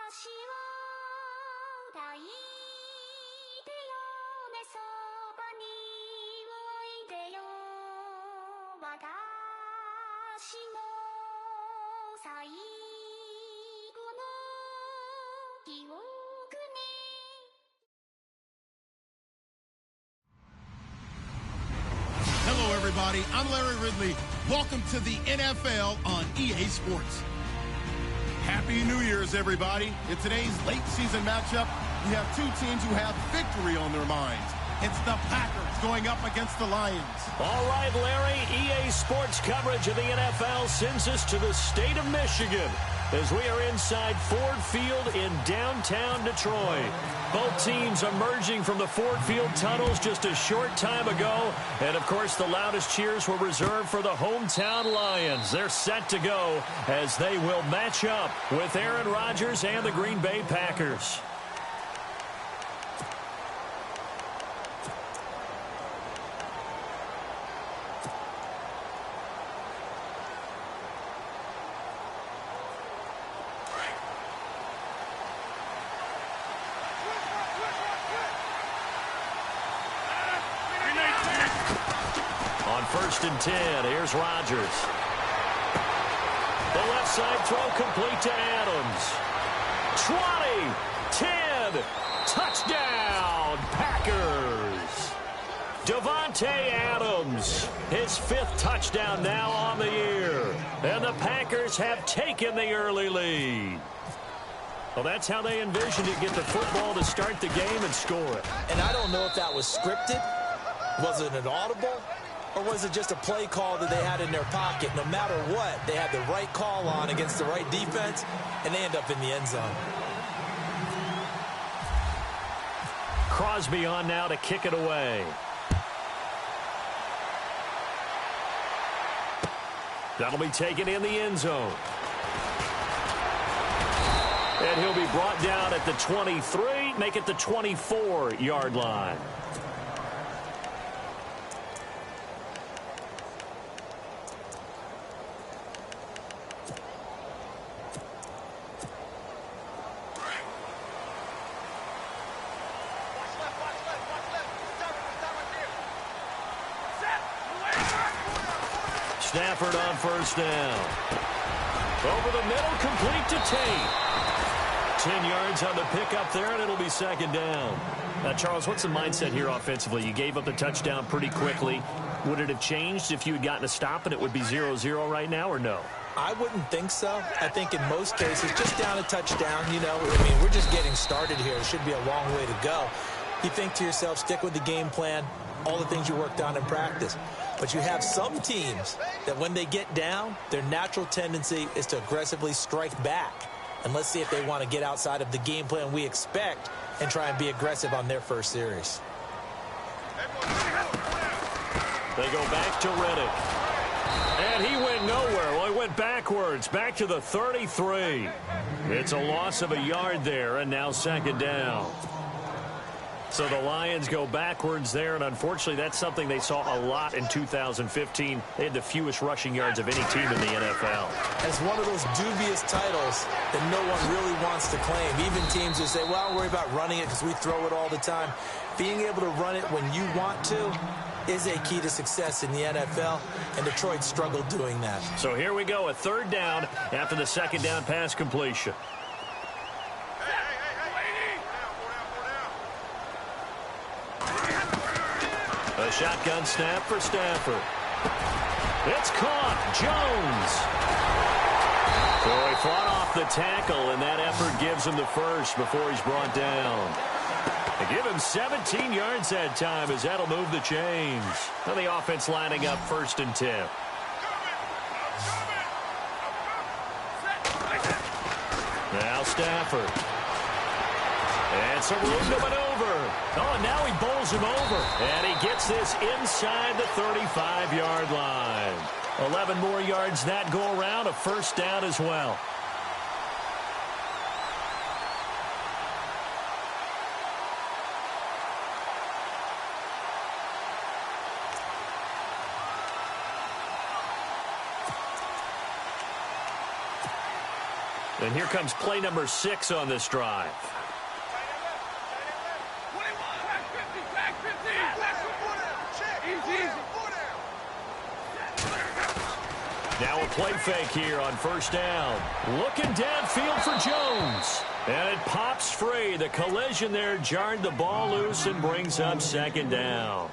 を抱いてよねそばにおいでよ私の最後の記憶に Hello, everybody. I'm Larry Ridley. Welcome to the NFL on EA Sports. Happy New Year's, everybody. In today's late season matchup, we have two teams who have victory on their minds. It's the Packers going up against the Lions. All right, Larry, EA Sports coverage of the NFL sends us to the state of Michigan as we are inside Ford Field in downtown Detroit. Both teams emerging from the Ford Field tunnels just a short time ago. And, of course, the loudest cheers were reserved for the hometown Lions. They're set to go as they will match up with Aaron Rodgers and the Green Bay Packers. First and 10, here's Rodgers. The left side throw complete to Adams. 20, 10, touchdown, Packers. Davante Adams, his fifth touchdown now on the year. And the Packers have taken the early lead. Well, that's how they envisioned it, get the football to start the game and score it. And I don't know if that was scripted. Was it an audible? Or was it just a play call that they had in their pocket? No matter what, they had the right call on against the right defense, and they end up in the end zone. Crosby on now to kick it away. That'll be taken in the end zone. And he'll be brought down at the 23, make it the 24-yard line. Stafford on first down. Over the middle, complete to Tate. 10 yards on the pickup there, and it'll be second down. Now, Charles, what's the mindset here offensively? You gave up the touchdown pretty quickly. Would it have changed if you had gotten a stop and it would be 0-0 right now, or no? I wouldn't think so. I think in most cases, just down a touchdown, you know, I mean, we're just getting started here. It should be a long way to go. You think to yourself, stick with the game plan, all the things you worked on in practice. But you have some teams that when they get down, their natural tendency is to aggressively strike back. And let's see if they want to get outside of the game plan we expect and try and be aggressive on their first series. They go back to Reddick. And he went nowhere. Well, he went backwards, back to the 33. It's a loss of a yard there, and now second down. So the Lions go backwards there, and unfortunately that's something they saw a lot in 2015. They had the fewest rushing yards of any team in the NFL. It's one of those dubious titles that no one really wants to claim. Even teams who say, well, I don't worry about running it because we throw it all the time. Being able to run it when you want to is a key to success in the NFL, and Detroit struggled doing that. So here we go, a third down after the second down pass completion. A shotgun snap for Stafford. It's caught. Jones. So he fought off the tackle, and that effort gives him the first before he's brought down. They give him 17 yards that time as that'll move the chains. Now the offense lining up first and 10. Now Stafford. And some room to maneuver. Oh, and now he bowls him over. And he gets this inside the 35-yard line. 11 more yards that go around, a first down as well. And here comes play number 6 on this drive. Now a play fake here on first down. Looking downfield for Jones. And it pops free. The collision there jarred the ball loose and brings up second down.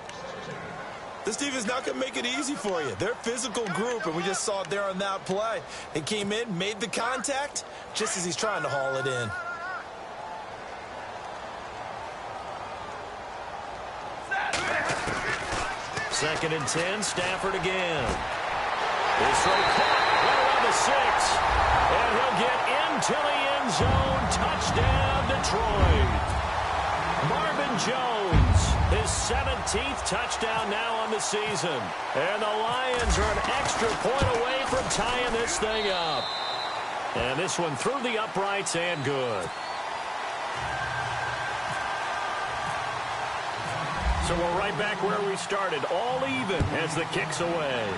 This defense not going to make it easy for you. They're a physical group, and we just saw it there on that play. He came in, made the contact, just as he's trying to haul it in. Second and 10, Stafford again. This throw caught right around the 6. And he'll get into the end zone. Touchdown, Detroit. Marvin Jones, his 17th touchdown now on the season. And the Lions are an extra point away from tying this thing up. And this one through the uprights and good. So we're right back where we started, all even as the kick's away.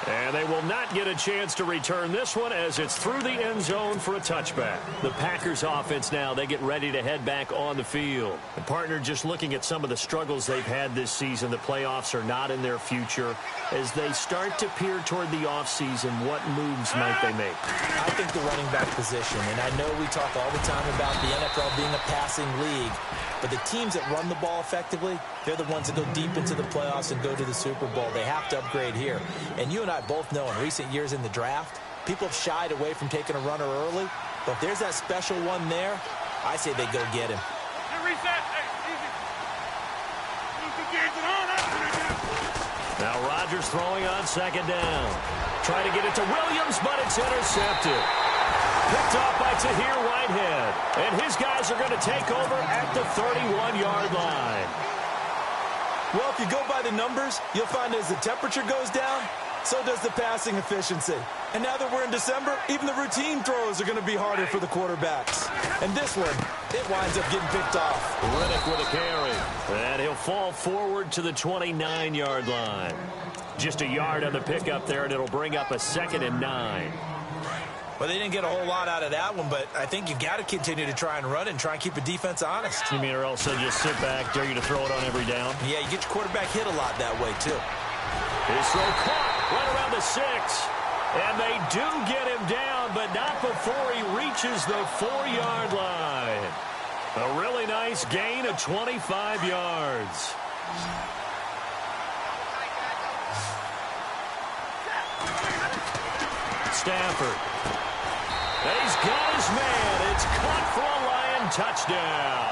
And they will not get a chance to return this one as it's through the end zone for a touchback. The Packers offense now, they get ready to head back on the field. And partner, just looking at some of the struggles they've had this season, the playoffs are not in their future. As they start to peer toward the offseason, what moves might they make? I think the running back position, and I know we talk all the time about the NFL being a passing league, but the teams that run the ball effectively, they're the ones that go deep into the playoffs and go to the Super Bowl. They have to upgrade here. And you and I both know in recent years in the draft, people have shied away from taking a runner early. But if there's that special one there, I say they go get him. Now Rodgers throwing on second down. Trying to get it to Williams, but it's intercepted. Picked off by Tahir Whitehead. And his guys are going to take over at the 31-yard line. Well, if you go by the numbers, you'll find as the temperature goes down, so does the passing efficiency. And now that we're in December, even the routine throws are going to be harder for the quarterbacks. And this one, it winds up getting picked off. Riddick with a carry. And he'll fall forward to the 29-yard line. Just a yard on the pickup there, and it'll bring up a 2nd and 9. Well, they didn't get a whole lot out of that one, but I think you got to continue to try and run and try and keep the defense honest. You mean or else they'll just sit back, dare you to throw it on every down? Yeah, you get your quarterback hit a lot that way, too. His throw caught right around the 6. And they do get him down, but not before he reaches the 4-yard line. A really nice gain of 25 yards. Stafford. He's got his man. It's caught for a Lion touchdown.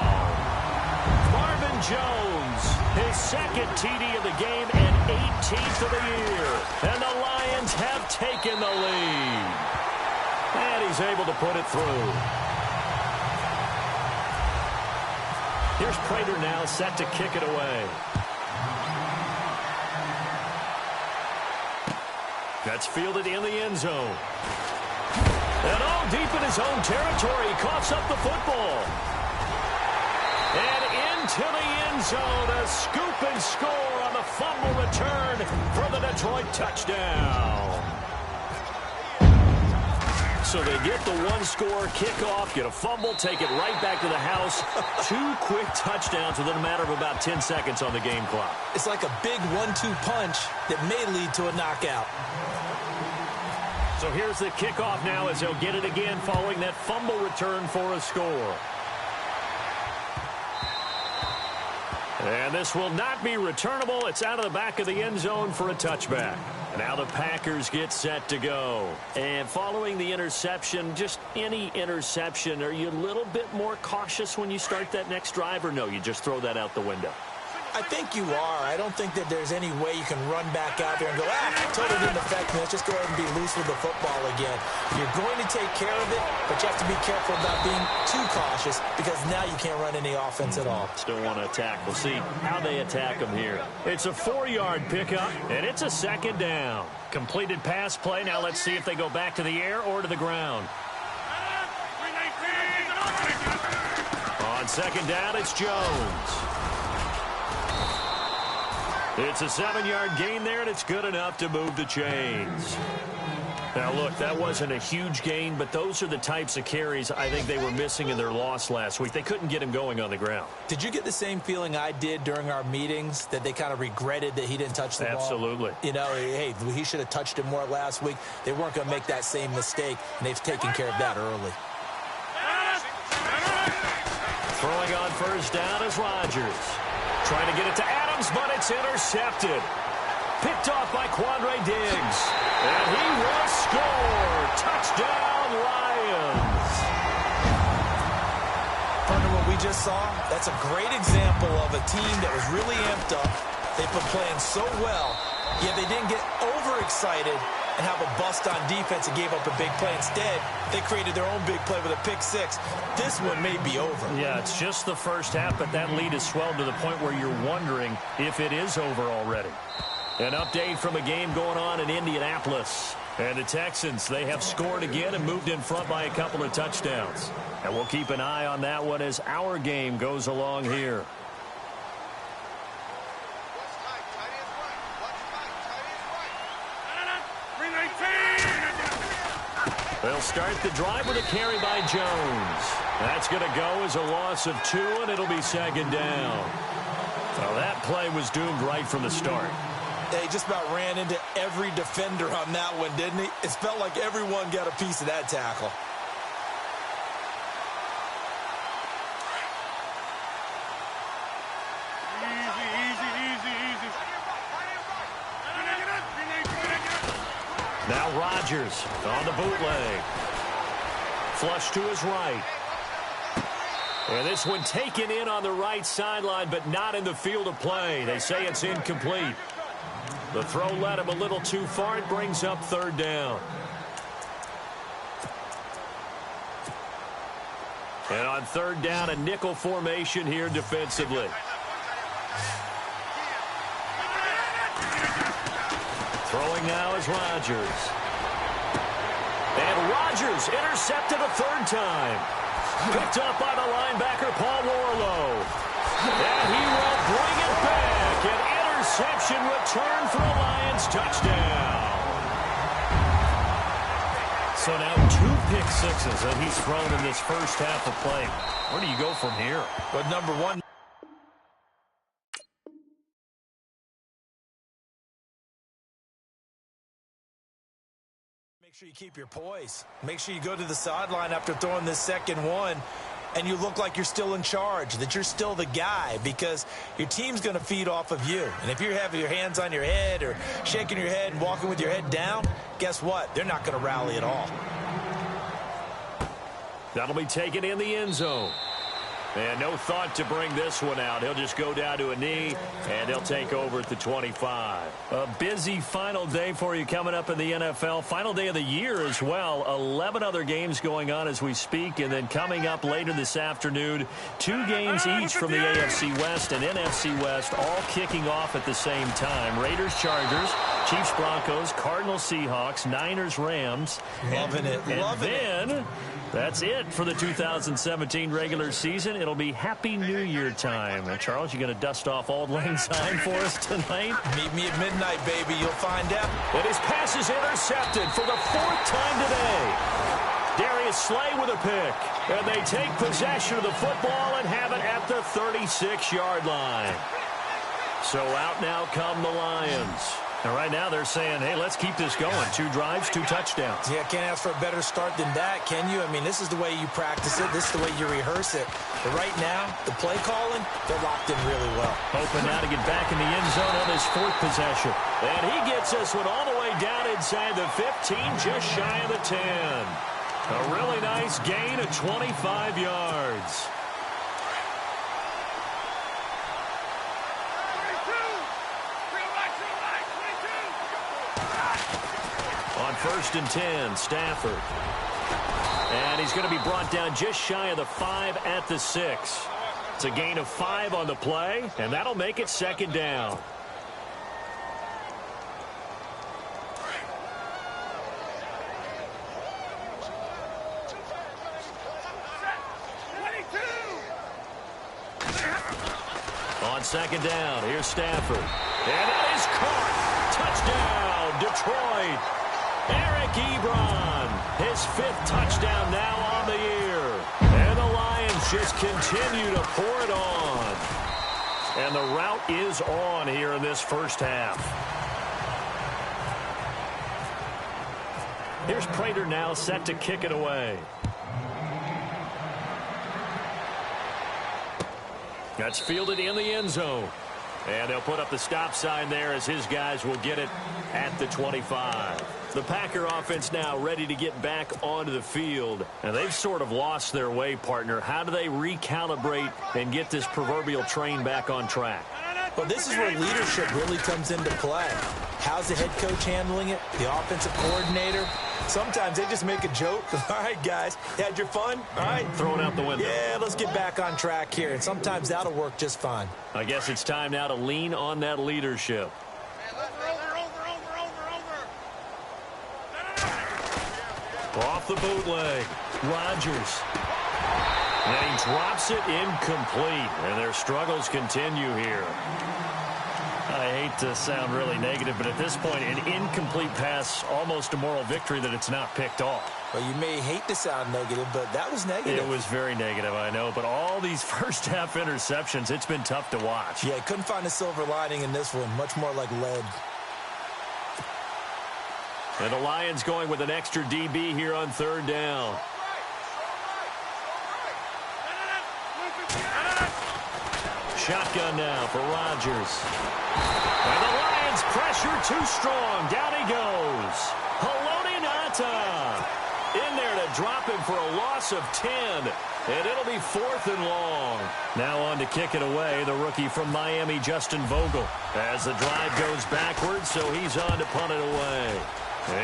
Marvin Jones, his 2nd TD of the game and 18th of the year. And the Lions have taken the lead. And he's able to put it through. Here's Prater now set to kick it away. That's fielded in the end zone. And all deep in his own territory, he coughs up the football. And into the end zone, a scoop and score on the fumble return for the Detroit touchdown. So they get the one-score kickoff, get a fumble, take it right back to the house. 2 quick touchdowns within a matter of about 10 seconds on the game clock. It's like a big 1-2 punch that may lead to a knockout. So here's the kickoff now as they'll get it again following that fumble return for a score. And this will not be returnable. It's out of the back of the end zone for a touchback. Now the Packers get set to go. And following the interception, just any interception, are you a little bit more cautious when you start that next drive, or no, you just throw that out the window? I think you are. I don't think that there's any way you can run back out there and go, totally didn't affect me. Let's just go ahead and be loose with the football again. You're going to take care of it, but you have to be careful about being too cautious because now you can't run any offense at all. Still want to attack. We'll see how they attack them here. It's a 4-yard pickup, and it's a 2nd down. Completed pass play. Now let's see if they go back to the air or to the ground. On 2nd down, it's Jones. It's a 7-yard gain there, and it's good enough to move the chains. Now, look, that wasn't a huge gain, but those are the types of carries I think they were missing in their loss last week. They couldn't get him going on the ground. Did you get the same feeling I did during our meetings, that they kind of regretted that he didn't touch the ball? Absolutely. You know, hey, he should have touched it more last week. They weren't going to make that same mistake, and they've taken care of that early. Throwing on first down is Rodgers. Trying to get it to Adams, but it's intercepted. Picked off by Quandre Diggs. And he will score. Touchdown, Lions. Partner, what we just saw, that's a great example of a team that was really amped up. They've been playing so well, yet they didn't get overexcited and have a bust on defense and gave up a big play. Instead, they created their own big play with a pick six. This one may be over. Yeah, it's just the first half, but that lead has swelled to the point where you're wondering if it is over already. An update from a game going on in Indianapolis. And the Texans, they have scored again and moved in front by a couple of touchdowns. And we'll keep an eye on that one as our game goes along here. They'll start the drive with a carry by Jones. That's going to go as a loss of 2, and it'll be second down. Well, that play was doomed right from the start. They just about ran into every defender on that one, didn't he? It felt like everyone got a piece of that tackle. Now Rodgers on the bootleg. Flush to his right. And this one taken in on the right sideline, but not in the field of play. They say it's incomplete. The throw led him a little too far. It brings up third down. And on third down, a nickel formation here defensively. Throwing now is Rodgers. And Rodgers intercepted a third time. Picked up by the linebacker, Paul Warlow. And he will bring it back. An interception return for a Lions touchdown. So now 2 pick sixes that he's thrown in this first half of play. Where do you go from here? But number one, make sure you keep your poise. Make sure you go to the sideline after throwing this second one, and you look like you're still in charge, that you're still the guy, because your team's going to feed off of you. And if you're having your hands on your head or shaking your head and walking with your head down, guess what? They're not going to rally at all. That'll be taken in the end zone. And no thought to bring this one out. He'll just go down to a knee, and he'll take over at the 25. A busy final day for you coming up in the NFL. Final day of the year as well. 11 other games going on as we speak. And then coming up later this afternoon, 2 games each from the AFC West and NFC West, all kicking off at the same time. Raiders, Chargers, Chiefs, Broncos, Cardinals, Seahawks, Niners, Rams. Loving it. Loving it. That's it for the 2017 regular season. It'll be Happy New Year time. Charles, you going to dust off Auld Lang Syne for us tonight? Meet me at midnight, baby. You'll find out. And his pass is intercepted for the 4th time today. Darius Slay with a pick. And they take possession of the football and have it at the 36-yard line. So out now come the Lions. And right now they're saying, hey, let's keep this going. 2 drives, 2 touchdowns. Yeah, can't ask for a better start than that, can you? I mean, this is the way you practice it. This is the way you rehearse it. But right now, the play calling, they're locked in really well. Hoping now to get back in the end zone on his 4th possession. And he gets this one all the way down inside the 15, just shy of the 10. A really nice gain of 25 yards. On 1st and 10, Stafford. And he's going to be brought down just shy of the 5 at the 6. It's a gain of 5 on the play, and that'll make it second down. On on second down. Here's Stafford. And that is caught. Touchdown, Detroit. Eric Ebron, his 5th touchdown now on the year. And the Lions just continue to pour it on. And the route is on here in this first half. Here's Prater now set to kick it away. That's fielded in the end zone. And they'll put up the stop sign there as his guys will get it at the 25. The Packer offense now ready to get back onto the field. And they've sort of lost their way, partner. How do they recalibrate and get this proverbial train back on track? Well, this is where leadership really comes into play. How's the head coach handling it? The offensive coordinator? Sometimes they just make a joke. All right, guys, you had your fun? All right. Throw it out the window. Yeah, let's get back on track here. And sometimes that'll work just fine. I guess it's time now to lean on that leadership. Off the bootleg. Rodgers. And he drops it incomplete. And their struggles continue here. I hate to sound really negative, but at this point, an incomplete pass, almost a moral victory that it's not picked off. Well, you may hate to sound negative, but that was negative. It was very negative, I know. But all these first-half interceptions, it's been tough to watch. Yeah, couldn't find a silver lining in this one. Much more like lead. And the Lions going with an extra DB here on third down. Shotgun now for Rodgers. And the Lions pressure too strong. Down he goes. Haloti Ngata in there to drop him for a loss of 10. And it'll be 4th and long. Now on to kick it away, the rookie from Miami, Justin Vogel. As the drive goes backwards, so he's on to punt it away.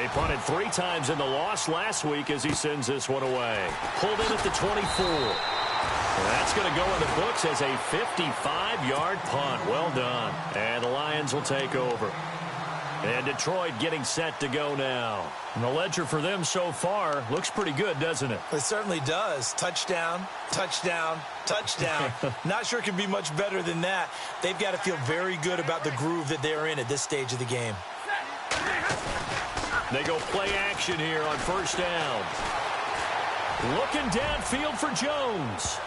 He punted 3 times in the loss last week as he sends this one away. Pulled in at the 24. That's going to go in the books as a 55-yard punt. Well done. And the Lions will take over. And Detroit getting set to go now. And the ledger for them so far looks pretty good, doesn't it? It certainly does. Touchdown, touchdown, touchdown. Not sure it can be much better than that. They've got to feel very good about the groove that they're in at this stage of the game. They go play action here on first down. Looking downfield for Jones.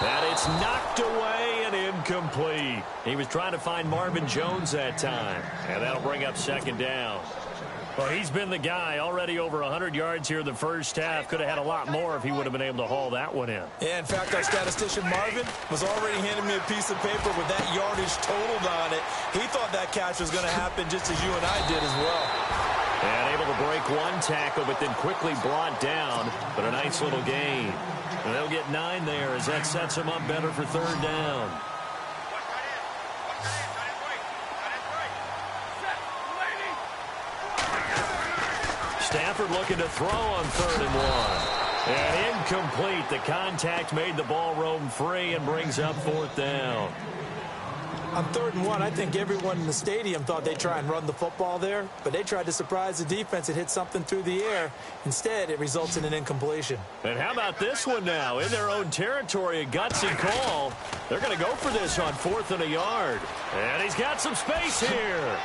And it's knocked away and incomplete. He was trying to find Marvin Jones that time. And that'll bring up second down. Well, he's been the guy. Already over 100 yards here in the first half. Could have had a lot more if he would have been able to haul that one in. Yeah, in fact, our statistician Marvin was already handing me a piece of paper with that yardage totaled on it. He thought that catch was going to happen just as you and I did as well. And able to break one tackle, but then quickly brought down. But a nice little gain. And they'll get 9 there as that sets them up better for third down. Stafford looking to throw on 3rd and 1. And incomplete. The contact made the ball roam free and brings up 4th down. On 3rd and 1, I think everyone in the stadium thought they'd try and run the football there, but they tried to surprise the defense and hit something through the air. Instead, it results in an incompletion. And how about this one now? In their own territory, a gutsy call. They're going to go for this on 4th and a yard. And he's got some space here.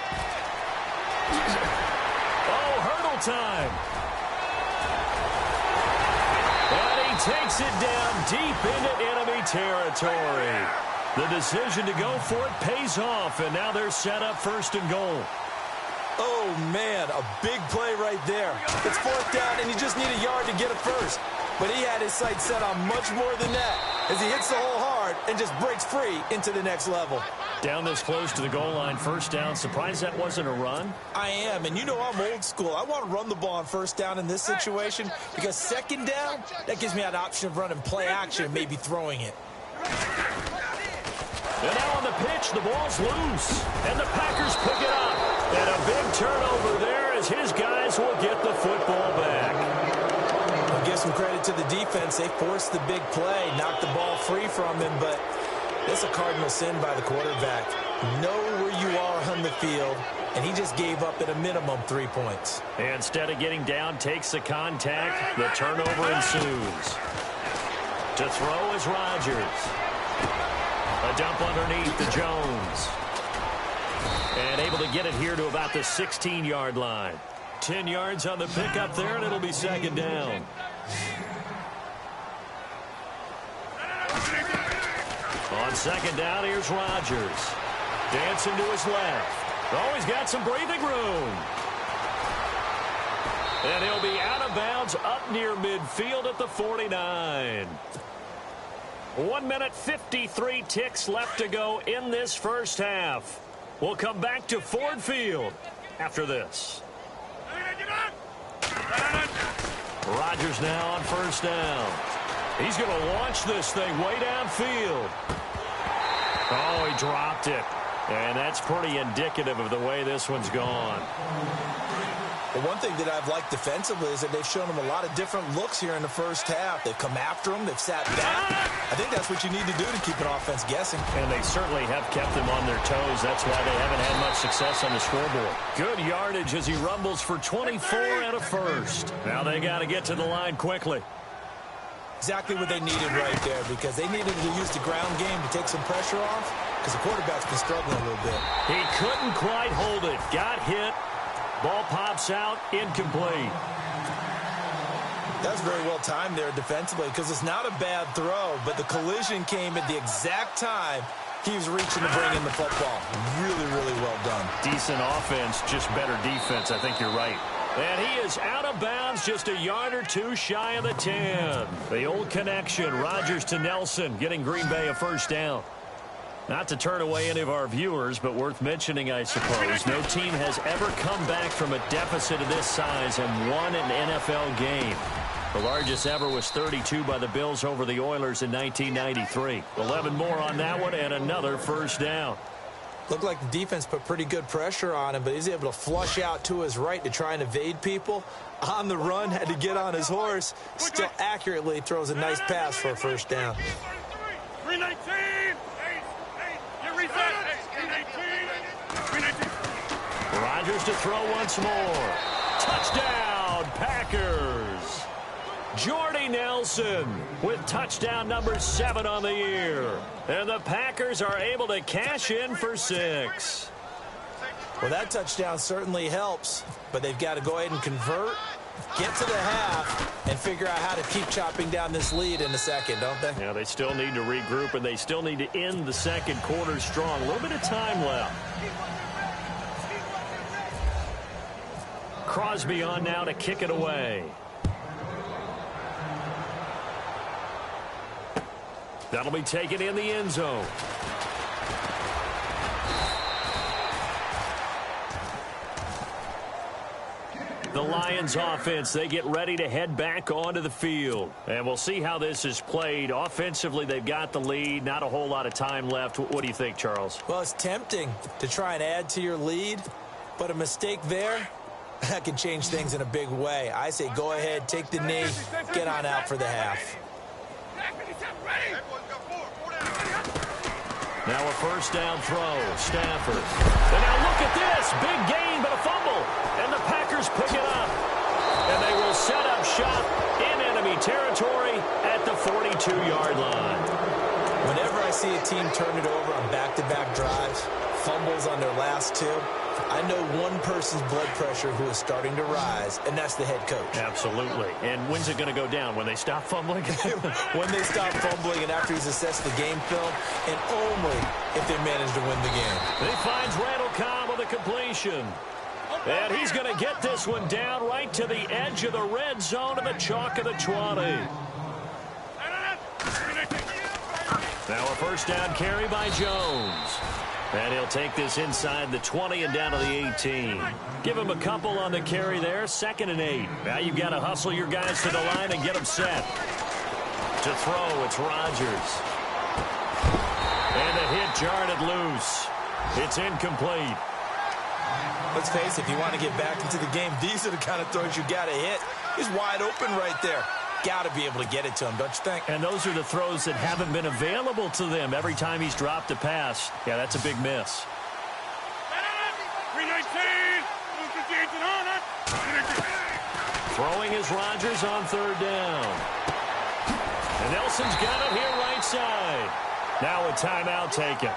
Oh, hurdle time. And he takes it down deep into enemy territory. The decision to go for it pays off, and now they're set up 1st and goal. Oh, man, a big play right there. It's 4th down, and you just need a yard to get it first. But he had his sights set on much more than that as he hits the hole hard and just breaks free into the next level. Down this close to the goal line, 1st down. Surprised that wasn't a run? I am, and you know I'm old school. I want to run the ball on 1st down in this situation because 2nd down, that gives me that option of running play action and maybe throwing it. And now on the pitch, the ball's loose. And the Packers pick it up. And a big turnover there as his guys will get the football back. I'll give some credit to the defense. They forced the big play, knocked the ball free from him, but it's a cardinal sin by the quarterback. Know where you are on the field, and he just gave up at a minimum 3 points. And instead of getting down, takes the contact. The turnover ensues. To throw is Rodgers. A dump underneath to Jones. And able to get it here to about the 16-yard line. 10 yards on the pickup there, and it'll be second down. On second down, here's Rodgers. Dancing to his left. Oh, he's got some breathing room. And he'll be out of bounds up near midfield at the 49. 1 minute, 53 ticks left to go in this first half. We'll come back to Ford Field after this. Rodgers now on first down. He's going to launch this thing way downfield. Oh, he dropped it. And that's pretty indicative of the way this one's gone. Well, one thing that I've liked defensively is that they've shown him a lot of different looks here in the first half. They've come after him. They've sat back. I think that's what you need to do to keep an offense guessing. And they certainly have kept them on their toes. That's why they haven't had much success on the scoreboard. Good yardage as he rumbles for 24 and a first. Now they got to get to the line quickly. Exactly what they needed right there, because they needed to use the ground game to take some pressure off, because the quarterback's been struggling a little bit. He couldn't quite hold it. Got hit. Ball pops out, incomplete. That was very well timed there defensively, because it's not a bad throw, but the collision came at the exact time he was reaching to bring in the football. Really, really well done. Decent offense, just better defense. I think you're right. And he is out of bounds, just a yard or two shy of the 10. The old connection, Rodgers to Nelson, getting Green Bay a first down. Not to turn away any of our viewers, but worth mentioning, I suppose, no team has ever come back from a deficit of this size and won an NFL game. The largest ever was 32 by the Bills over the Oilers in 1993. 11 more on that one and another first down. Looked like the defense put pretty good pressure on him, but he's able to flush out to his right to try and evade people. On the run, had to get on his horse. Still accurately throws a nice pass for a first down. 319! Rodgers to throw once more. Touchdown, Packers. Jordy Nelson with touchdown number 7 on the year. And the Packers are able to cash in for 6. Well, that touchdown certainly helps, but they've got to go ahead and convert, get to the half, and figure out how to keep chopping down this lead in the second, don't they? Yeah, they still need to regroup, and they still need to end the second quarter strong. A little bit of time left. Crosby on now to kick it away. That'll be taken in the end zone. The Lions offense, they get ready to head back onto the field. And we'll see how this is played. Offensively, they've got the lead. Not a whole lot of time left. What do you think, Charles? Well, it's tempting to try and add to your lead, but a mistake there, that can change things in a big way. I say go ahead, take the knee, get on out for the half. Now a first down throw, Stafford. And now look at this, big gain but a fumble. And the Packers pick it up. And they will set up shop in enemy territory at the 42-yard line. Whenever I see a team turn it over on back-to-back drives, fumbles on their last two, I know one person's blood pressure who is starting to rise, and that's the head coach. Absolutely. And when's it going to go down? When they stop fumbling? When they stop fumbling and after he's assessed the game film, and only if they manage to win the game. He finds Randall Cobb with a completion. And he's going to get this one down right to the edge of the red zone of the chalk of the 20. Now a first down carry by Jones. And he'll take this inside the 20 and down to the 18. Give him a couple on the carry there. 2nd and 8. Now you've got to hustle your guys to the line and get them set. To throw, it's Rodgers. And the hit jarred it loose. It's incomplete. Let's face it, if you want to get back into the game, these are the kind of throws you got to hit. He's wide open right there. Got to be able to get it to him, don't you think? And those are the throws that haven't been available to them every time he's dropped a pass. Yeah, that's a big miss. 319! Throwing is Rodgers on 3rd down. And Nelson's got it here right side. Now a timeout taken.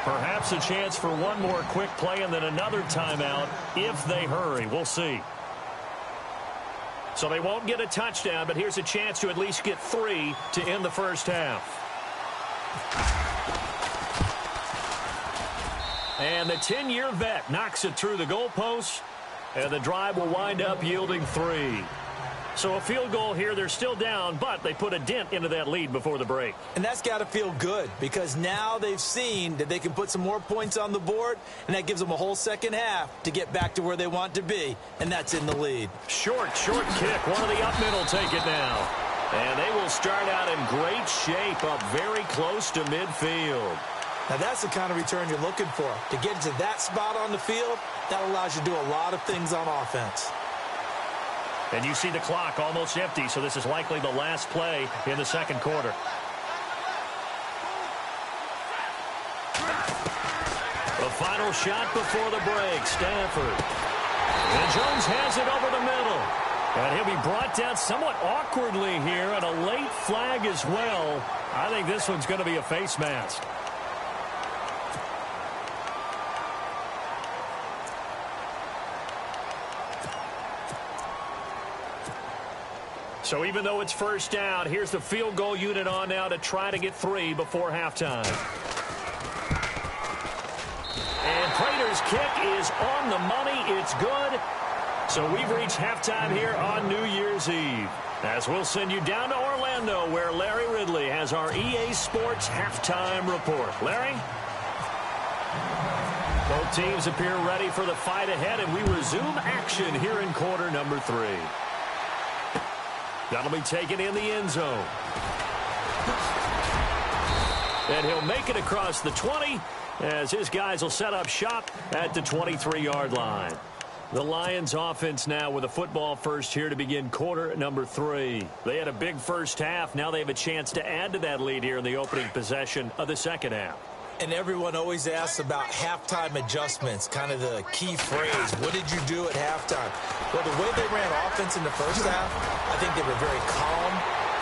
Perhaps a chance for one more quick play and then another timeout if they hurry. We'll see. So they won't get a touchdown, but here's a chance to at least get 3 to end the first half. And the 10-year vet knocks it through the goalpost, and the drive will wind up yielding 3. So a field goal here, they're still down, but they put a dent into that lead before the break. And that's got to feel good because now they've seen that they can put some more points on the board, and that gives them a whole second half to get back to where they want to be, and that's in the lead. Short kick. One of the up middle take it now. And they will start out in great shape up very close to midfield. Now that's the kind of return you're looking for. To get to that spot on the field, that allows you to do a lot of things on offense. And you see the clock almost empty, so this is likely the last play in the second quarter. The final shot before the break, Stafford. And Jones has it over the middle. And he'll be brought down somewhat awkwardly here, and a late flag as well. I think this one's going to be a face mask. So even though it's first down, here's the field goal unit on now to try to get 3 before halftime. And Prater's kick is on the money. It's good. So we've reached halftime here on New Year's Eve. As we'll send you down to Orlando, where Larry Ridley has our EA Sports halftime report. Larry? Both teams appear ready for the fight ahead, and we resume action here in quarter number 3. That'll be taken in the end zone. And he'll make it across the 20 as his guys will set up shop at the 23-yard line. The Lions offense now with a football first here to begin quarter number 3. They had a big first half. Now they have a chance to add to that lead here in the opening possession of the second half. And everyone always asks about halftime adjustments, kind of the key phrase. What did you do at halftime? Well, the way they ran offense in the first half, I think they were very calm,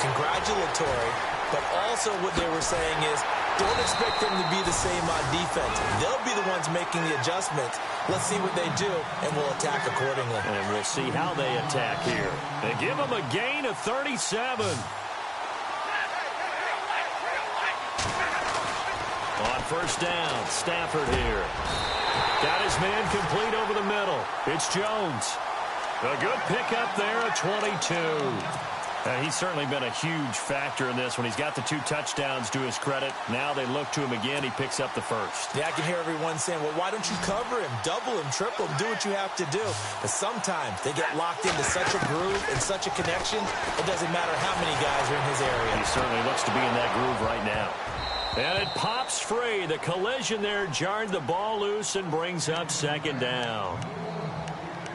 congratulatory, but also what they were saying is don't expect them to be the same on defense. They'll be the ones making the adjustments. Let's see what they do, and we'll attack accordingly. And we'll see how they attack here. They give them a gain of 37. On first down, Stafford here. Got his man complete over the middle. It's Jones. A good pickup there at 22. He's certainly been a huge factor in this when he's got the 2 touchdowns to his credit. Now they look to him again. He picks up the first. Yeah, I can hear everyone saying, well, why don't you cover him, double him, triple him, do what you have to do. But sometimes they get locked into such a groove and such a connection, it doesn't matter how many guys are in his area. He certainly looks to be in that groove right now. And it pops free. The collision there jarred the ball loose and brings up second down.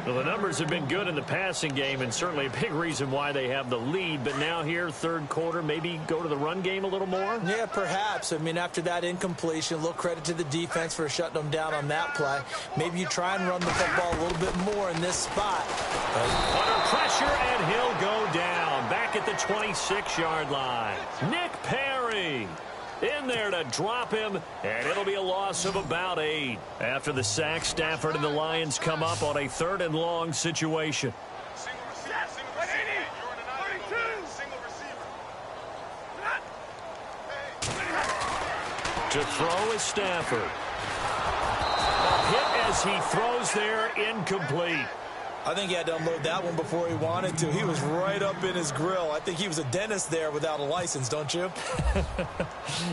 Well, the numbers have been good in the passing game and certainly a big reason why they have the lead. But now here, third quarter, maybe go to the run game a little more? Yeah, perhaps. I mean, after that incompletion, a little credit to the defense for shutting them down on that play. Maybe you try and run the football a little bit more in this spot. Under pressure, and he'll go down. Back at the 26-yard line. Nick Perry in there to drop him, and it'll be a loss of about 8. After the sack, Stafford and the Lions come up on a 3rd and long situation. To throw is Stafford. A hit as he throws there, incomplete. I think he had to unload that one before he wanted to. He was right up in his grill. I think he was a dentist there without a license, don't you?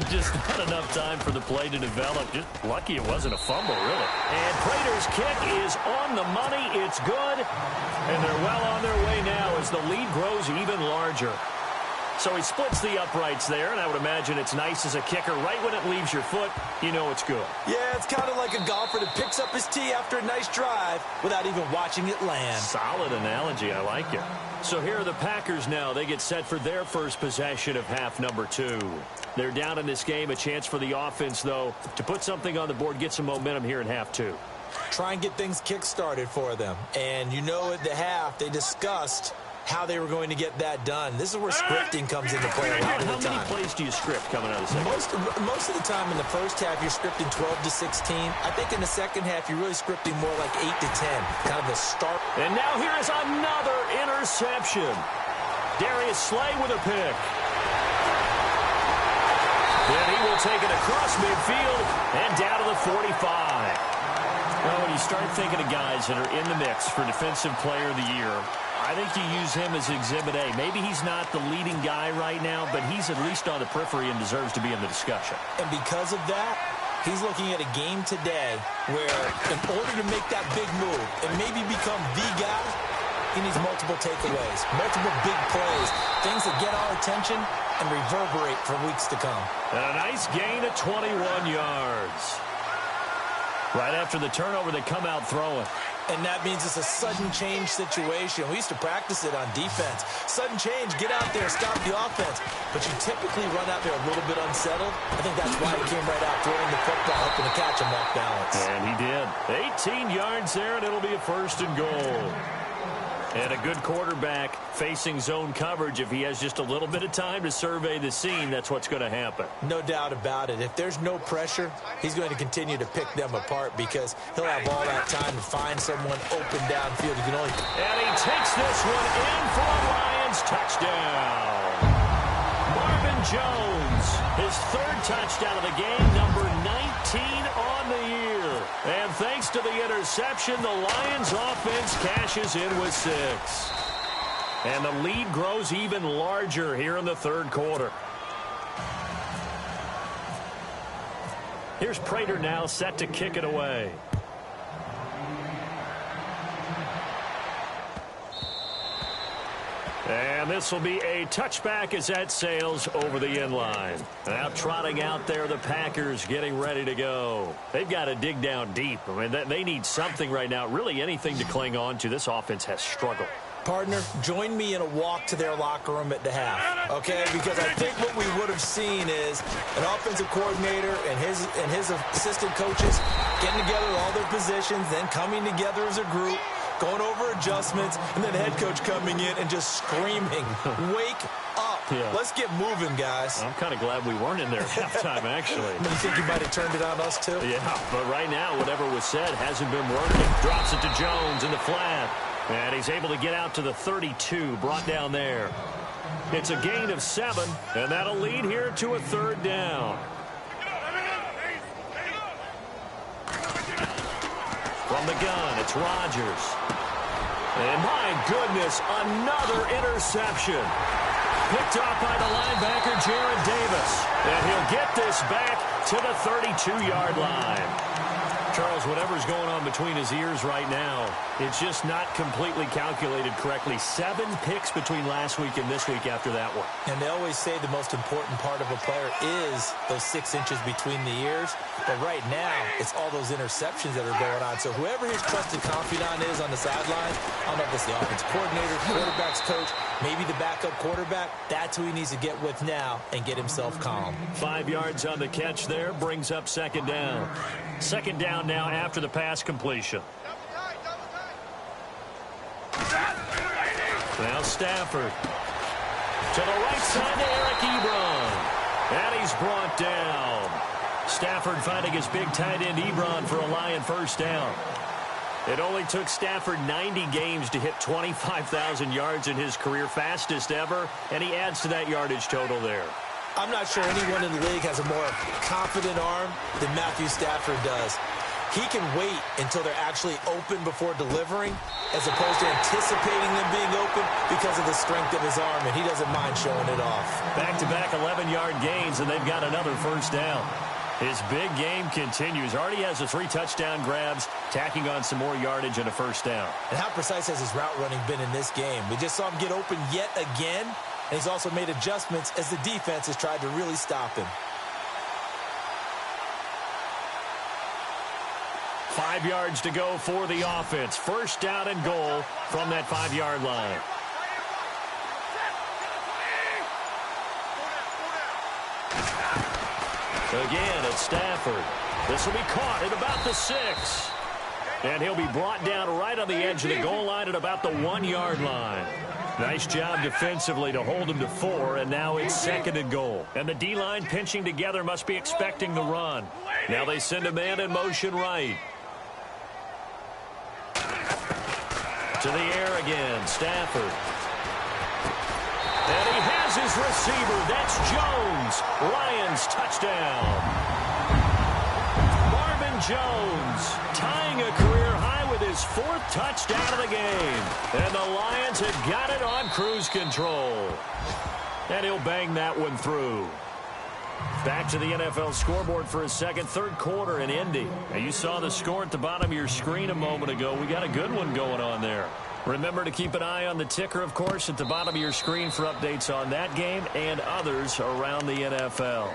Just not enough time for the play to develop. Just lucky it wasn't a fumble, really. And Prater's kick is on the money. It's good. And they're well on their way now as the lead grows even larger. So he splits the uprights there, and I would imagine it's nice as a kicker. Right when it leaves your foot, you know it's good. Yeah, it's kind of like a golfer that picks up his tee after a nice drive without even watching it land. Solid analogy. I like it. So here are the Packers now. They get set for their first possession of half number 2. They're down in this game. A chance for the offense, though, to put something on the board, get some momentum here in half 2. Try and get things kick-started for them. And you know at the half, they discussed how they were going to get that done. This is where scripting comes into play a lot of the time. How many plays do you script coming out of the second? Most of the time in the first half, you're scripting 12 to 16. I think in the second half, you're really scripting more like 8 to 10, kind of the start. And now here is another interception. Darius Slay with a pick. Then he will take it across midfield and down to the 45. Well, when you start thinking of guys that are in the mix for Defensive Player of the Year, I think you use him as Exhibit A. Maybe he's not the leading guy right now, but he's at least on the periphery and deserves to be in the discussion. And because of that, he's looking at a game today where in order to make that big move and maybe become the guy, he needs multiple takeaways, multiple big plays, things that get our attention and reverberate for weeks to come. And a nice gain of 21 yards. Right after the turnover, they come out throwing. And that means it's a sudden change situation. We used to practice it on defense. Sudden change, get out there, stop the offense. But you typically run out there a little bit unsettled. I think that's why he came right out throwing the football, hoping to catch him off balance. And he did. 18 yards there, and it'll be a 1st and goal. And a good quarterback facing zone coverage. If he has just a little bit of time to survey the scene, that's what's going to happen. No doubt about it. If there's no pressure, he's going to continue to pick them apart because he'll have all that time to find someone open downfield. He can only... And he takes this one in for a Lions touchdown. Marvin Jones, his 3rd touchdown of the game, number 19 on the year. And thanks to the interception, the Lions offense cashes in with 6. And the lead grows even larger here in the 3rd quarter. Here's Prater now set to kick it away. And this will be a touchback as that sails over the end line. Now trotting out there, the Packers getting ready to go. They've got to dig down deep. I mean, they need something right now, really anything to cling on to. This offense has struggled. Partner, join me in a walk to their locker room at the half, okay? Because I think what we would have seen is an offensive coordinator and his assistant coaches getting together all their positions, then coming together as a group, going over adjustments, and then the head coach coming in and just screaming, wake up. Yeah. Let's get moving, guys. I'm kind of glad we weren't in there at halftime, actually. You think you might have turned it on us, too? Yeah, but right now, whatever was said hasn't been working. Drops it to Jones in the flat. And he's able to get out to the 32, brought down there. It's a gain of 7, and that'll lead here to a 3rd down. From the gun, it's Rodgers. And my goodness, another interception. Picked off by the linebacker, Jared Davis. And he'll get this back to the 32-yard line. Charles, whatever's going on between his ears right now, it's just not completely calculated correctly. 7 picks between last week and this week after that one. And they always say the most important part of a player is those 6 inches between the ears. But right now, it's all those interceptions that are going on. So whoever his trusted confidant is on the sidelines, I don't know if it's the offensive coordinator, quarterback's coach, maybe the backup quarterback, that's who he needs to get with now and get himself calm. 5 yards on the catch there, brings up 2nd down. 2nd down now after the pass completion. Now Stafford. To the right side to Eric Ebron. And he's brought down. Stafford finding his big tight end Ebron for a Lion 1st down. It only took Stafford 90 games to hit 25,000 yards in his career, fastest ever, and he adds to that yardage total there. I'm not sure anyone in the league has a more confident arm than Matthew Stafford does. He can wait until they're actually open before delivering as opposed to anticipating them being open because of the strength of his arm, and he doesn't mind showing it off. Back-to-back 11-yard gains, and they've got another 1st down. His big game continues. Already has the 3 touchdown grabs, tacking on some more yardage and a 1st down. And how precise has his route running been in this game? We just saw him get open yet again, and he's also made adjustments as the defense has tried to really stop him. 5 yards to go for the offense. 1st down and goal from that 5-yard line. Again, it's Stafford. This will be caught at about the 6. And he'll be brought down right on the edge of the goal line at about the 1-yard line. Nice job defensively to hold him to 4, and now it's 2nd and goal. And the D-line pinching together must be expecting the run. Now they send a man in motion right. To the air again, Stafford. And he has his receiver. That's Jones. Lions touchdown. Marvin Jones tying a career high with his 4th touchdown of the game. And the Lions have got it on cruise control. And he'll bang that one through. Back to the NFL scoreboard for a third quarter in Indy. Now you saw the score at the bottom of your screen a moment ago. We got a good one going on there. Remember to keep an eye on the ticker, of course, at the bottom of your screen for updates on that game and others around the NFL.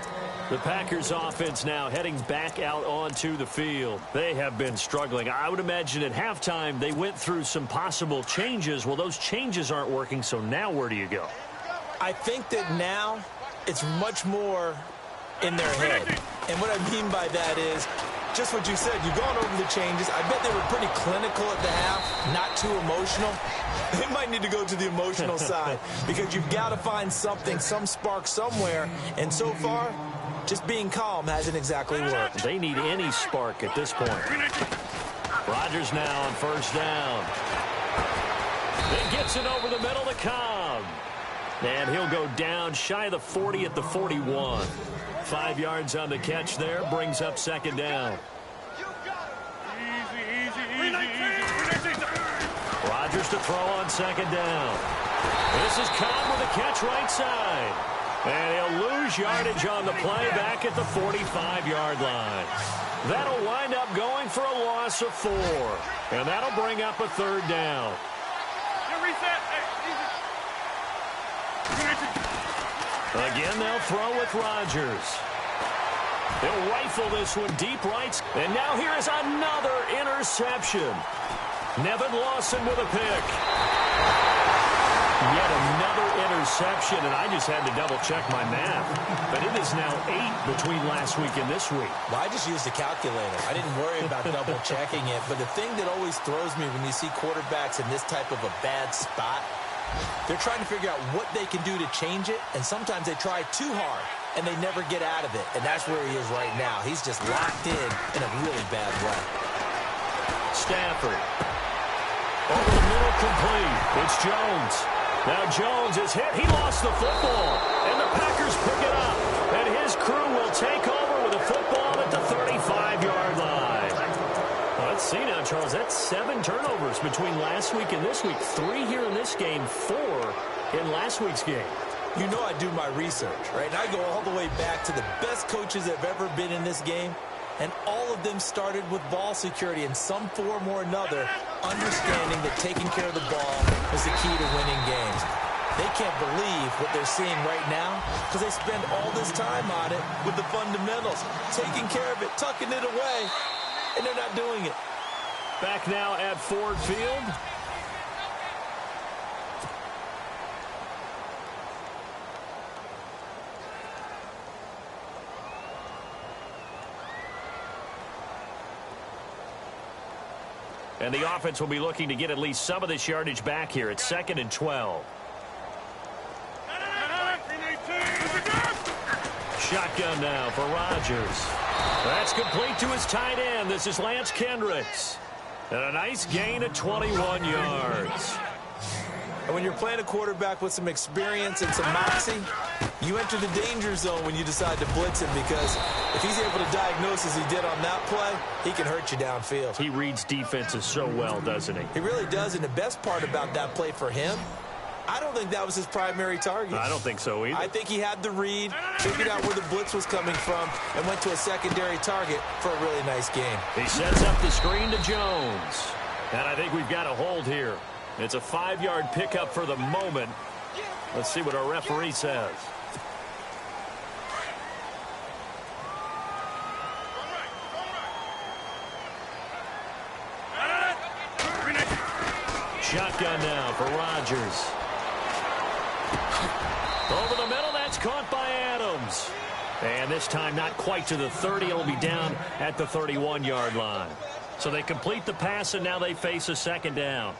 The Packers offense now heading back out onto the field. They have been struggling. I would imagine at halftime they went through some possible changes. Well, those changes aren't working, so now where do you go? I think that now it's much more in their head. And what I mean by that is just what you said. You've gone over the changes. I bet they were pretty clinical at the half, not too emotional. They might need to go to the emotional side because you've got to find something, some spark somewhere. And so far, just being calm hasn't exactly worked. They need any spark at this point. Rodgers now on 1st down. He gets it over the middle to Cobb. And he'll go down shy of the 40 at the 41. 5 yards on the catch there, brings up 2nd down. Rodgers to throw on 2nd down. This is Cobb with a catch right side. And he'll lose yardage on the play back at the 45-yard line. That'll wind up going for a loss of 4. And that'll bring up a 3rd down. Again, they'll throw with Rodgers. He'll rifle this one deep right. And now here is another interception. Nevin Lawson with a pick. Yet another interception, and I just had to double-check my math. But it is now 8 between last week and this week. Well, I just used a calculator. I didn't worry about double-checking it. But the thing that always throws me when you see quarterbacks in this type of a bad spot, they're trying to figure out what they can do to change it, and sometimes they try too hard, and they never get out of it. And that's where he is right now. He's just locked in a really bad way. Stafford. Over the middle, complete. It's Jones. Now Jones is hit. He lost the football, and the Packers pick it up. And his crew will take over with a football at the 35-yard line. Let's see now, Charles. That's 7 turnovers between last week and this week. 3 here in this game, 4 in last week's game. You know I do my research, right? And I go all the way back to the best coaches that have ever been in this game. And all of them started with ball security in some form or another, understanding that taking care of the ball is the key to winning games. They can't believe what they're seeing right now because they spend all this time on it with the fundamentals, taking care of it, tucking it away, and they're not doing it. Back now at Ford Field. And the offense will be looking to get at least some of this yardage back here. It's 2nd and 12. Shotgun now for Rodgers. That's complete to his tight end. This is Lance Kendricks. And a nice gain of 21 yards. And when you're playing a quarterback with some experience and some moxie, you enter the danger zone when you decide to blitz him, because if he's able to diagnose as he did on that play, he can hurt you downfield. He reads defenses so well, doesn't he? He really does, and the best part about that play for him, I don't think that was his primary target. I don't think so either. I think he had the read, figured out where the blitz was coming from, and went to a secondary target for a really nice game. He sets up the screen to Jones. And I think we've got a hold here. It's a 5-yard pickup for the moment. Let's see what our referee says. Shotgun now for Rodgers. Over the middle, that's caught by Adams. And this time not quite to the 30. It'll be down at the 31-yard line. So they complete the pass, and now they face a 2nd down.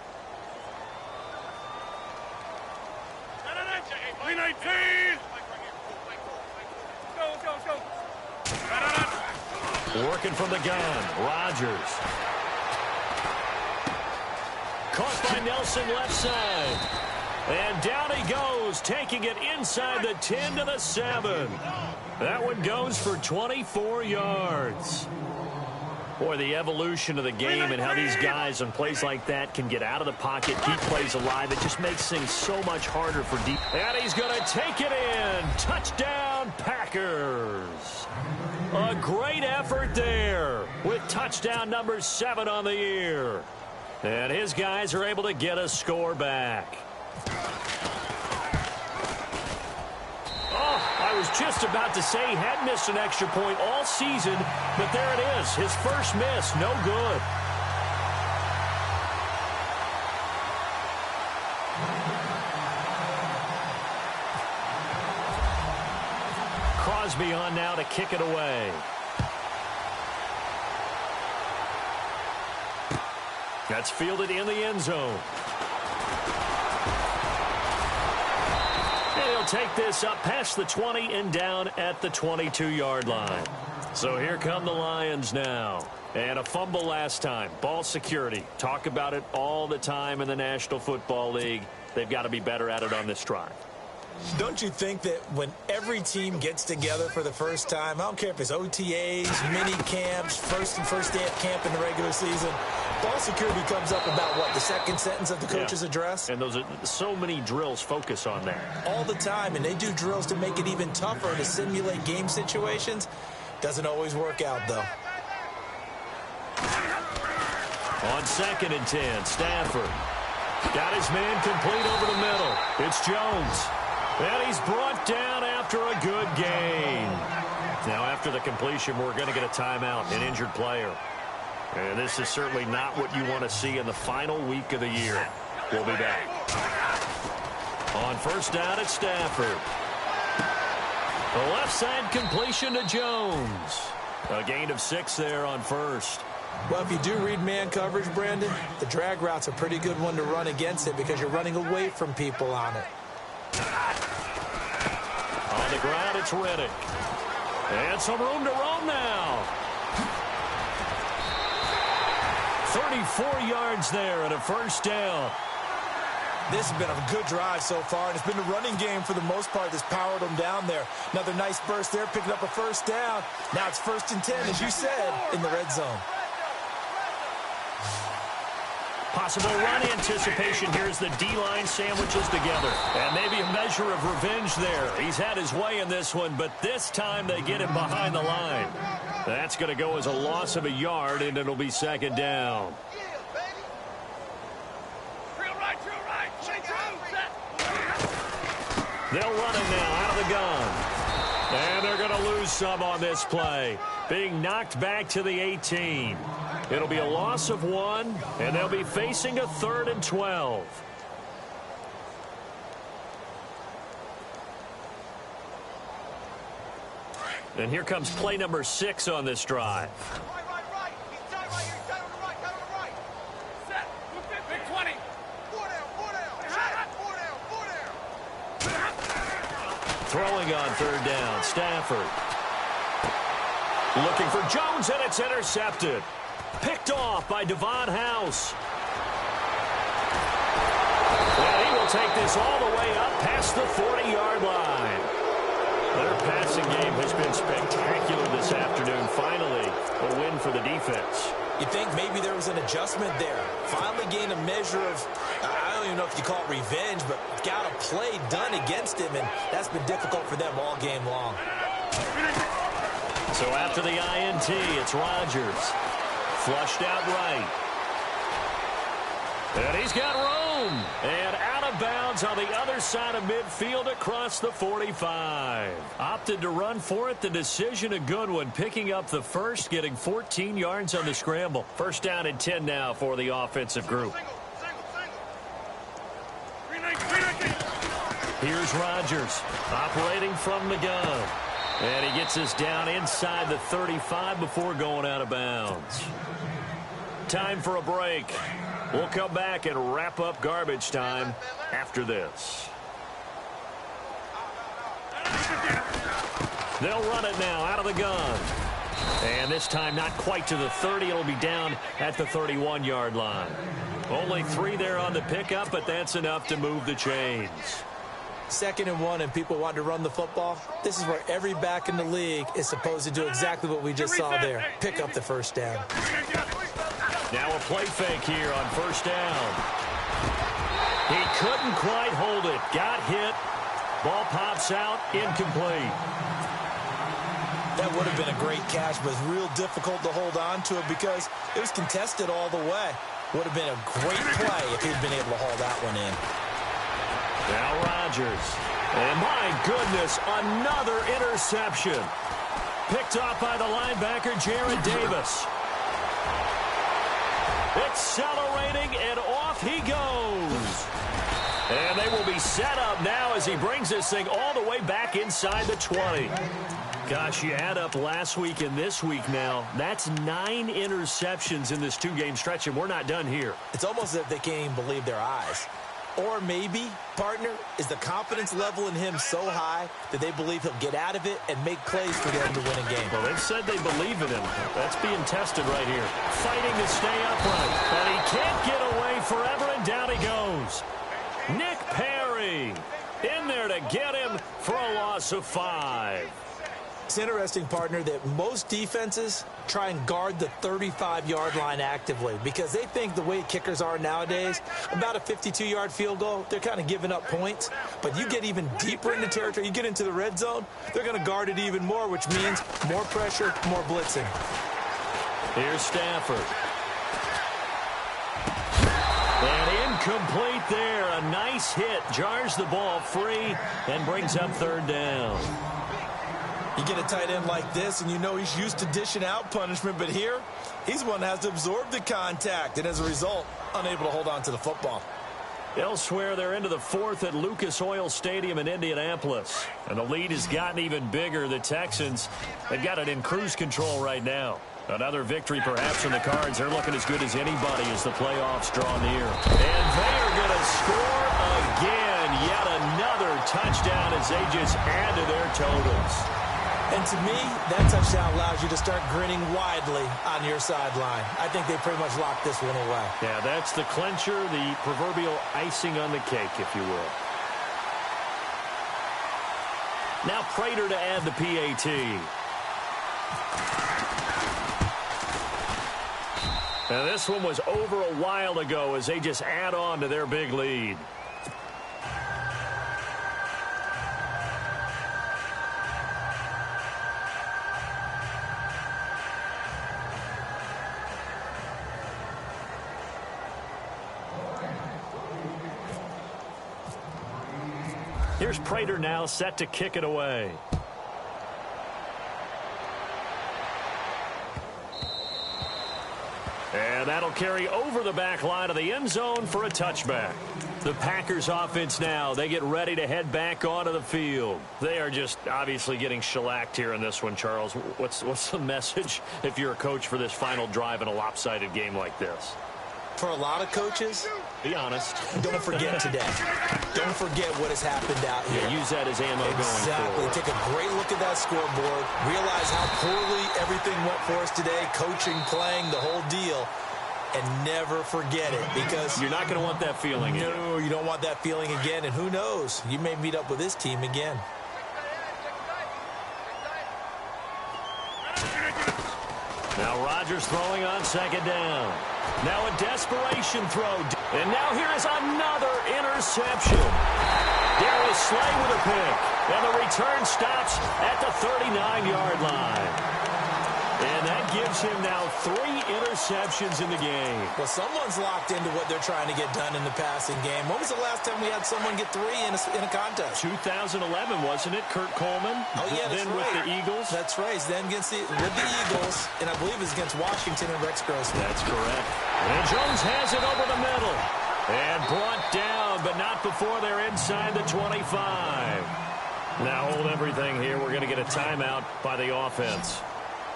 Working from the gun, Rodgers. Caught by Nelson left side. And down he goes, taking it inside the 10 to the 7. That one goes for 24 yards. Boy, the evolution of the game and how these guys on plays like that can get out of the pocket, keep plays alive, it just makes things so much harder for deep. And he's going to take it in. Touchdown, Packers. A great effort there with touchdown number 7 on the year. And his guys are able to get a score back. I was just about to say he had missed an extra point all season, but there it is. His first miss, no good. Crosby on now to kick it away. That's fielded in the end zone. And he'll take this up past the 20 and down at the 22-yard line. So here come the Lions now. And a fumble last time. Ball security. Talk about it all the time in the National Football League. They've got to be better at it on this drive. Don't you think that when every team gets together for the first time, I don't care if it's OTAs, mini camps, first day of camp in the regular season, ball security comes up about, what, the second sentence of the coach's address? And those are so many drills focus on that. All the time, and they do drills to make it even tougher to simulate game situations. Doesn't always work out, though. On 2nd and 10, Stafford. Got his man complete over the middle. It's Jones. And he's brought down after a good gain. Now, after the completion, we're going to get a timeout, an injured player. And this is certainly not what you want to see in the final week of the year. We'll be back. On first down, it's Stafford. The left side completion to Jones. A gain of 6 there on first. Well, if you do read man coverage, Brandon, the drag route's a pretty good one to run against it because you're running away from people on it. On the ground, it's Reddick. And some room to roam now. 34 yards there at a first down. This has been a good drive so far, and it's been the running game for the most part that's powered them down there. Another nice burst there, picking up a first down. Now it's 1st and 10, as you said, in the red zone. Possible run anticipation here as the D-line sandwiches together. And maybe a measure of revenge there. He's had his way in this one, but this time they get him behind the line. That's going to go as a loss of a yard, and it'll be 2nd down. They'll run it now out of the gun. And they're going to lose some on this play. Being knocked back to the 18. It'll be a loss of 1, and they'll be facing a 3rd and 12. And here comes play number 6 on this drive. Right. He's done right here. He's done on the right. Done on the right. Set. Big 20. 4 down. 4 down. 4 down. Throwing on 3rd down, Stafford. Looking for Jones, and it's intercepted. Picked off by Devon House. And he will take this all the way up past the 40-yard line. Their passing game has been spectacular this afternoon. Finally, a win for the defense. You think maybe there was an adjustment there. Finally gained a measure of, I don't even know if you call it revenge, but got a play done against him, and that's been difficult for them all game long. So after the INT, it's Rodgers. Flushed out right. And he's got room. And out of bounds on the other side of midfield across the 45. Opted to run for it. The decision a good one. Picking up the first, getting 14 yards on the scramble. 1st down and 10 now for the offensive group. Here's Rodgers operating from the gun. And he gets us down inside the 35 before going out of bounds. Time for a break. We'll come back and wrap up garbage time after this. They'll run it now out of the gun. And this time not quite to the 30. It'll be down at the 31-yard line. Only 3 there on the pickup, but that's enough to move the chains. 2nd and 1, and people want to run the football. This is where every back in the league is supposed to do exactly what we just saw there. Pick up the first down. Now a play fake here on first down. He couldn't quite hold it. Got hit. Ball pops out. Incomplete. That would have been a great catch, but it's real difficult to hold on to it because it was contested all the way. Would have been a great play if he'd been able to haul that one in. Now Rodgers. And my goodness, another interception. Picked off by the linebacker, Jared Davis. Accelerating, and off he goes. And they will be set up now as he brings this thing all the way back inside the 20. Gosh, you add up last week and this week now. That's 9 interceptions in this 2-game stretch, and we're not done here. It's almost as if they can't even believe their eyes. Or maybe, partner, is the confidence level in him so high that they believe he'll get out of it and make plays for them to win a game. Well, they've said they believe in him. That's being tested right here. Fighting to stay upright. But he can't get away forever, and down he goes. Nick Perry in there to get him for a loss of 5. It's interesting, partner, that most defenses try and guard the 35-yard line actively because they think the way kickers are nowadays, about a 52-yard field goal, they're kind of giving up points. But you get even deeper into territory, you get into the red zone, they're going to guard it even more, which means more pressure, more blitzing. Here's Stafford. And incomplete there. A nice hit. Jars the ball free and brings up 3rd down. You get a tight end like this, and you know he's used to dishing out punishment, but here, he's one that has to absorb the contact, and as a result, unable to hold on to the football. Elsewhere, they're into the 4th at Lucas Oil Stadium in Indianapolis. And the lead has gotten even bigger. The Texans, they've got it in cruise control right now. Another victory perhaps in the cards. They're looking as good as anybody as the playoffs draw near. And they are going to score again. Yet another touchdown as they just add to their totals. And to me, that touchdown allows you to start grinning widely on your sideline. I think they pretty much locked this one away. Yeah, that's the clincher, the proverbial icing on the cake, if you will. Now Prater to add the PAT. Now this one was over a while ago as they just add on to their big lead. Here's Prater now set to kick it away. And that'll carry over the back line of the end zone for a touchback. The Packers offense now, they get ready to head back onto the field. They are just obviously getting shellacked here in this one, Charles. What's the message if you're a coach for this final drive in a lopsided game like this? For a lot of coaches, be honest. Don't forget today. Don't forget what has happened out here. Yeah, use that as ammo going forward. Exactly. Take a great look at that scoreboard. Realize how poorly everything went for us today. Coaching, playing, the whole deal. And never forget it because you're not going to want that feeling again. No, you don't want that feeling again. And who knows? You may meet up with this team again. Now Rodgers throwing on 2nd down. Now a desperation throw. And now here is another interception. Darius Slay with a pick. And the return stops at the 39-yard line. And that gives him now 3 interceptions in the game. Well, someone's locked into what they're trying to get done in the passing game. When was the last time we had someone get 3 in a contest? 2011, wasn't it? Kurt Coleman. Oh, yeah, that's then right. With the Eagles. That's right. Then with the Eagles, and I believe it's against Washington and Rex Grossman. That's correct. And Jones has it over the middle. And brought down, but not before they're inside the 25. Now hold everything here. We're going to get a timeout by the offense.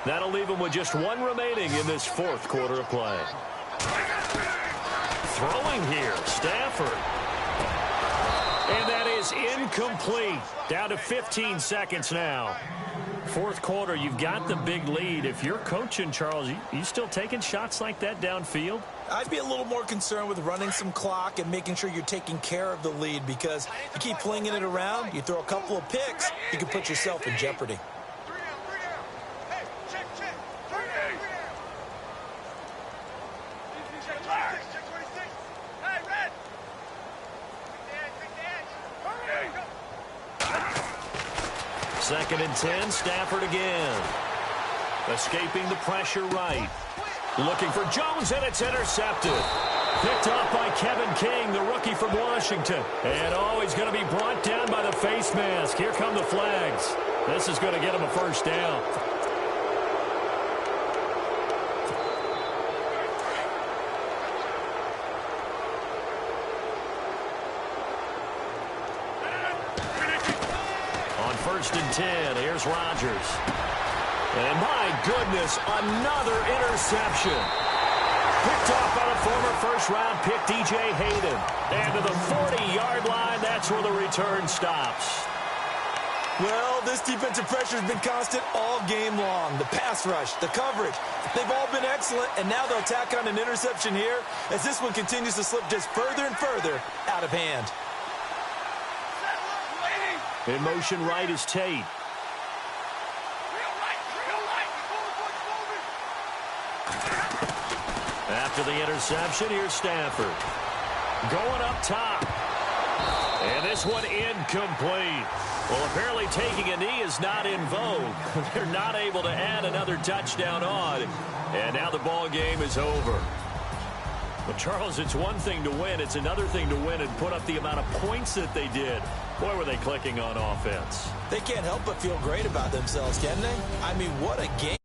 That'll leave them with just 1 remaining in this 4th quarter of play. Throwing here, Stafford. And that is incomplete. Down to 15 seconds now. Fourth quarter, you've got the big lead. If you're coaching, Charles, you still taking shots like that downfield? I'd be a little more concerned with running some clock and making sure you're taking care of the lead, because you keep flinging it around, you throw a couple of picks, you can put yourself in jeopardy. Hey, check. Check 26. Hey, Red. Quick dance. Hurry. Second and 10, Stafford again. Escaping the pressure right. Looking for Jones, and it's intercepted. Picked off by Kevin King, the rookie from Washington. And he's going to be brought down by the face mask. Here come the flags. This is going to get him a first down. On first and 10, here's Rodgers. And my goodness, another interception. Picked off by the former first-round pick, DJ Hayden. And to the 40-yard line, that's where the return stops. Well, this defensive pressure has been constant all game long. The pass rush, the coverage, they've all been excellent, and now they'll tack on an interception here as this one continues to slip just further and further out of hand. In motion right is Tate. After the interception, here's Stafford. Going up top. And this one incomplete. Well, apparently taking a knee is not in vogue. They're not able to add another touchdown on. And now the ball game is over. But, Charles, it's one thing to win. It's another thing to win and put up the amount of points that they did. Boy, were they clicking on offense. They can't help but feel great about themselves, can they? I mean, what a game.